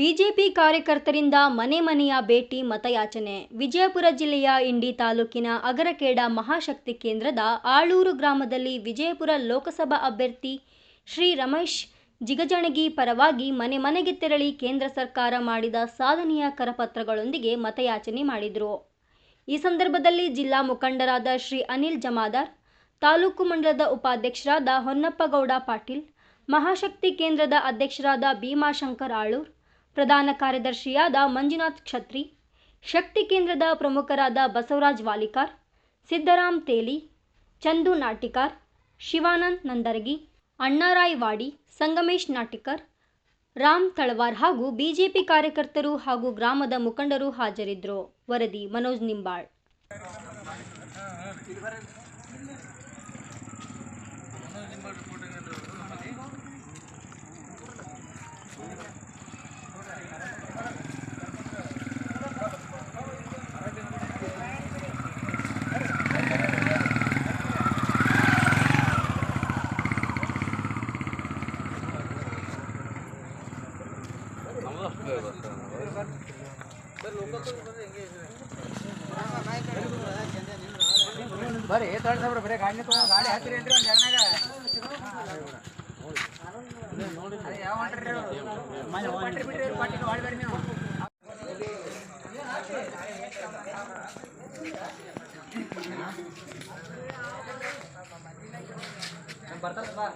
BJP ಕಾರ್ಯಕರ್ತರಿಂದ ಮನೆ ಮನೆಯ ಭೇಟಿ ಮತಯಾಚನೆ. ವಿಜಯಪುರ ಜಿಲ್ಲೆಯ ಇಂಡಿ ತಾಲೂಕಿನ ಅಗರಖೇಡ ಮಹಾಶಕ್ತಿ ಕೇಂದ್ರದ ಆಳೂರು ಗ್ರಾಮದಲ್ಲಿ ವಿಜಯಪುರ ಲೋಕಸಭಾ ಅಭ್ಯರ್ಥಿ ಶ್ರೀ ರಮೇಶ್ ಜಿಗಜಣಗಿ ಪರವಾಗಿ ಮನೆ ಮನೆಗೆ ತೆರಳಿ ಕೇಂದ್ರ ಸರ್ಕಾರ ಮಾಡಿದ ಸಾಧನೆಯ ಕರಪತ್ರಗಳೊಂದಿಗೆ ಮತಯಾಚನೆ ಮಾಡಿದರು. ಈ ಸಂದರ್ಭದಲ್ಲಿ ಜಿಲ್ಲಾ ಮುಖಂಡರಾದ ಶ್ರೀ ಅನಿಲ್ ಜಮಾದಾರ್, ತಾಲೂಕು ಮಂಡಲದ ಉಪಾಧ್ಯಕ್ಷರಾದ ಹೊನ್ನಪ್ಪಗೌಡ ಪಾಟೀಲ್, ಮಹಾಶಕ್ತಿ ಕೇಂದ್ರದ ಅಧ್ಯಕ್ಷರಾದ ಭೀಮಾಶಂಕರ್ ಆಳೂರ್, ಪ್ರಧಾನ ಕಾರ್ಯದರ್ಶಿಯಾದ ಮಂಜುನಾಥ್ ಕ್ಷತ್ರಿ, ಶಕ್ತಿ ಕೇಂದ್ರದ ಪ್ರಮುಖರಾದ ಬಸವರಾಜ್ ವಾಲಿಕಾರ್, ಸಿದ್ದರಾಮ್ ತೇಲಿ, ಚಂದು ನಾಟಿಕಾರ್, ಶಿವಾನಂದ್ ನಂದರಗಿ, ಅಣ್ಣಾರಾಯ್ ವಾಡಿ, ಸಂಗಮೇಶ್ ನಾಟಿಕರ್, ರಾಮ್ ತಳವಾರ್ ಹಾಗೂ ಬಿಜೆಪಿ ಕಾರ್ಯಕರ್ತರು ಹಾಗೂ ಗ್ರಾಮದ ಮುಖಂಡರು ಹಾಜರಿದ್ದರು. ವರದಿ ಮನೋಜ್ ನಿಂಬಾಳ್. ಬರ್ರಿ ತೋಟ ಸಾಬ್ರ ಬರೀ ಗಾಡಿ ಗಾಡಿ ಹಾಕಿರಿ ಏನ್ರಿ ಒಂದು ಜಗನಾಗ ಯಾವ ಹೊಂಟ್ರಿ ಬಿಡ್ರಿ ಪಾಟಿಗೆ ಹೊಳ್ಬೇಡಿ ನೀವು ಬರ್ತಾರ ಬಾ